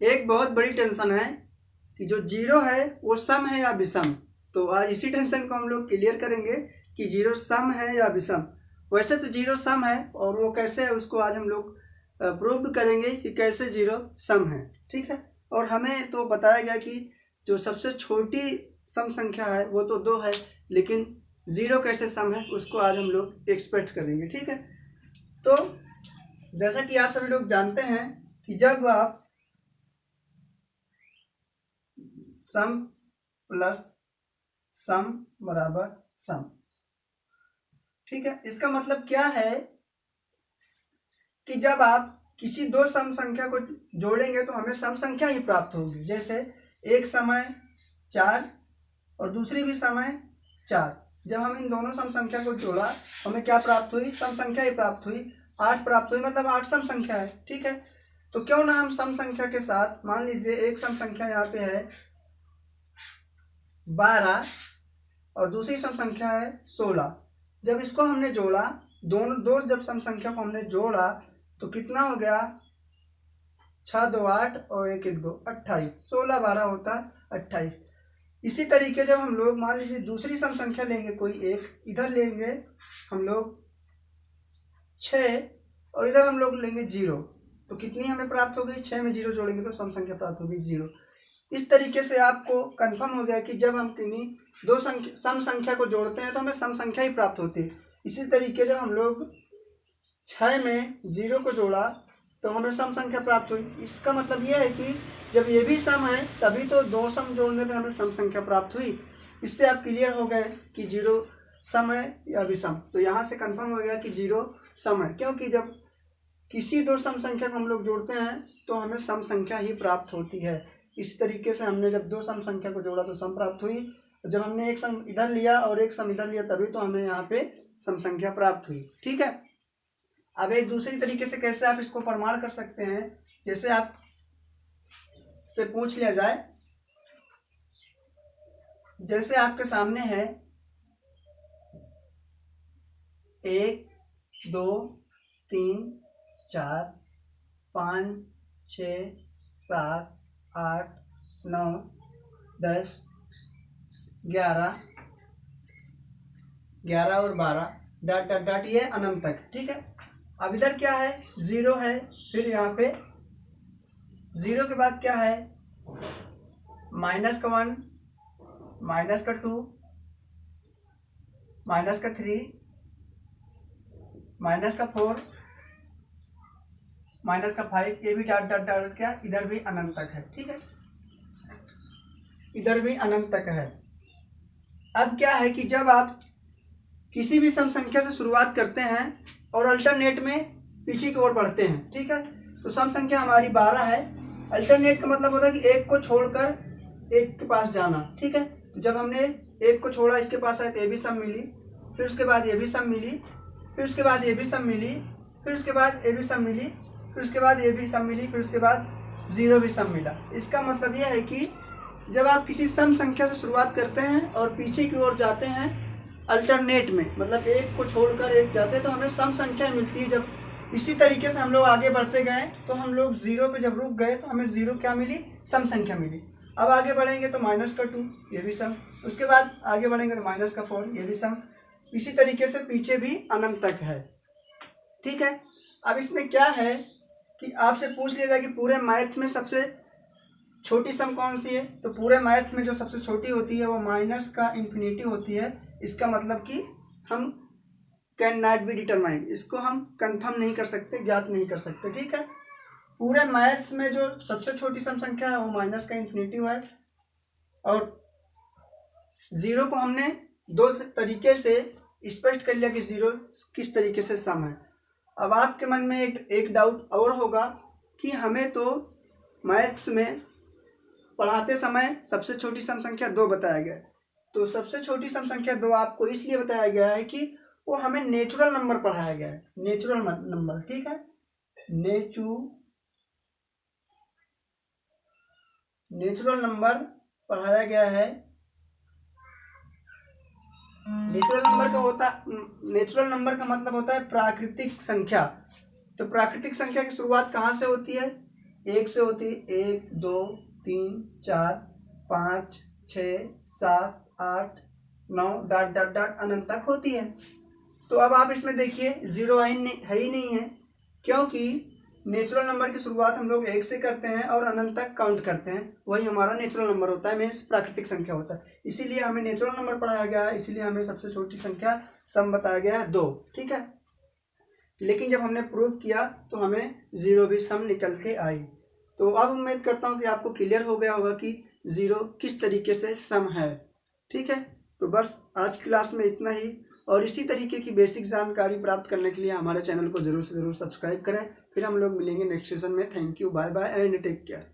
एक बहुत बड़ी टेंशन है कि जो जीरो है वो सम है या विषम। तो आज इसी टेंशन को हम लोग क्लियर करेंगे कि जीरो सम है या विषम। वैसे तो जीरो सम है और वो कैसे है उसको आज हम लोग प्रूव करेंगे कि कैसे जीरो सम है। ठीक है, और हमें तो बताया गया कि जो सबसे छोटी सम संख्या है वो तो 2 है, लेकिन जीरो कैसे सम है उसको आज हम लोग एक्सपेक्ट करेंगे। ठीक है, तो जैसा कि आप सभी लोग जानते हैं कि जब आप सम प्लस सम बराबर सम, ठीक है, इसका मतलब क्या है कि जब आप किसी दो सम संख्या को जोड़ेंगे तो हमें सम संख्या ही प्राप्त होगी। जैसे एक समय 4 और दूसरी भी समय 4, जब हम इन दोनों सम संख्या को जोड़ा हमें क्या प्राप्त हुई? सम संख्या ही प्राप्त हुई, 8 प्राप्त हुई, मतलब 8 सम संख्या है। ठीक है, तो क्यों ना हम सम संख्या के साथ, मान लीजिए एक सम संख्या यहाँ पे है 12 और दूसरी सम संख्या है 16, जब इसको हमने जोड़ा, दो जब सम संख्या को हमने जोड़ा तो कितना हो गया? 6 2 8 और 1 1 2 28, 16 12 होता है 28। इसी तरीके जब हम लोग मान लीजिए दूसरी सम संख्या लेंगे, कोई एक, इधर लेंगे हम लोग 6 और इधर हम लोग लेंगे 0, तो कितनी हमें प्राप्त हो गई? 6 में 0 जोड़ेंगे तो सम संख्या प्राप्त होगी 0। इस तरीके से आपको कंफर्म हो गया कि जब हम किन्हीं दो सम संख्या को जोड़ते हैं तो हमें सम संख्या ही प्राप्त होती है। इसी तरीके जब हम लोग 6 में 0 को जोड़ा तो हमें सम संख्या प्राप्त हुई। इसका मतलब यह है कि जब ये भी सम है तभी तो दो सम जोड़ने पे हमें सम संख्या प्राप्त हुई। इससे आप क्लियर हो गए कि जीरो सम है या विषम। तो यहाँ से कंफर्म हो गया कि जीरो सम है, क्योंकि जब किसी दो सम संख्या को हम लोग जोड़ते हैं तो हमें सम संख्या ही प्राप्त होती है। इस तरीके से हमने जब दो सम संख्या को जोड़ा तो सम प्राप्त हुई, जब हमने एक सम इधर लिया और एक सम इधर लिया तभी तो हमें यहाँ पे सम संख्या प्राप्त हुई। ठीक है, अब एक दूसरी तरीके से कैसे आप इसको प्रमाण कर सकते हैं, जैसे आप से पूछ लिया जाए, जैसे आपके सामने है 1 2 3 4 5 6 7 8 9 10 11 और 12 डॉट डॉट डॉट, ये अनंत तक। ठीक है, अब इधर क्या है? 0 है, फिर यहाँ पे 0 के बाद क्या है? माइनस का 1, माइनस का 2, माइनस का 3, माइनस का 4, माइनस का 5, ये भी डॉट डॉट डॉट क्या, इधर भी अनंत तक है। ठीक है, इधर भी अनंत तक है। अब क्या है कि जब आप किसी भी सम संख्या से शुरुआत करते हैं और अल्टरनेट में पीछे की ओर बढ़ते हैं, ठीक है, तो सम संख्या हमारी 12 है। अल्टरनेट का मतलब होता है कि एक को छोड़कर एक के पास जाना। ठीक है, तो जब हमने एक को छोड़ा, इसके पास आए तो ये भी सम मिली, फिर उसके बाद ये भी सम मिली, फिर उसके बाद ये भी सम मिली, फिर उसके बाद ये भी सम मिली, फिर उसके बाद ये भी सम मिली, फिर उसके बाद 0 भी सम मिला। इसका मतलब यह है कि जब आप किसी सम संख्या से शुरुआत करते हैं और पीछे की ओर जाते हैं अल्टरनेट में, मतलब एक को छोड़कर एक जाते हैं, तो हमें सम संख्या मिलती है। जब इसी तरीके से हम लोग आगे बढ़ते गए तो हम लोग 0 पे जब रुक गए तो हमें 0 क्या मिली? सम संख्या मिली। अब आगे बढ़ेंगे तो माइनस का 2, ये भी सम, उसके बाद आगे बढ़ेंगे तो माइनस का 4, ये भी सम। इसी तरीके से पीछे भी अनंत तक है। ठीक है, अब इसमें क्या है कि आपसे पूछ लिया जाए कि पूरे मैथ में सबसे छोटी सम कौन सी है, तो पूरे मैथ में जो सबसे छोटी होती है वो माइनस का इन्फिनिटी होती है। इसका मतलब कि हम कैन नॉट बी डिटरमाइंड, इसको हम कंफर्म नहीं कर सकते, ज्ञात नहीं कर सकते। ठीक है, पूरे मैथ्स में जो सबसे छोटी सम संख्या है वो माइनस का इन्फिनिटी है। और 0 को हमने दो तरीके से स्पष्ट कर लिया कि 0 किस तरीके से सम है। अब आपके मन में एक डाउट और होगा कि हमें तो मैथ्स में पढ़ाते समय सबसे छोटी सम संख्या 2 बताया गया है, तो सबसे छोटी सम संख्या 2 आपको इसलिए बताया गया है कि वो हमें नेचुरल नंबर पढ़ाया गया है, नेचुरल नंबर। ठीक है, नेचुरल नंबर पढ़ाया गया है। नेचुरल नंबर का मतलब होता है प्राकृतिक संख्या। तो प्राकृतिक संख्या की शुरुआत कहाँ से होती है? 1 से होती है 1 2 3 4 5 6 7 8 9 डॉट डॉट डॉट अनंत तक होती है। तो अब आप इसमें देखिए जीरो है ही नहीं है, क्योंकि नेचुरल नंबर की शुरुआत हम लोग 1 से करते हैं और अनंत तक काउंट करते हैं, वही हमारा नेचुरल नंबर होता है, मीन्स प्राकृतिक संख्या होता है। इसीलिए हमें नेचुरल नंबर पढ़ाया गया है, इसीलिए हमें सबसे छोटी संख्या सम बताया गया है 2, ठीक है। लेकिन जब हमने प्रूव किया तो हमें जीरो भी सम निकल के आई। तो अब उम्मीद करता हूँ कि आपको क्लियर हो गया होगा कि जीरो किस तरीके से सम है, ठीक है। तो बस आज क्लास में इतना ही, और इसी तरीके की बेसिक जानकारी प्राप्त करने के लिए हमारे चैनल को जरूर से जरूर सब्सक्राइब करें। फिर हम लोग मिलेंगे नेक्स्ट सेशन में। Thank you, bye bye and take care.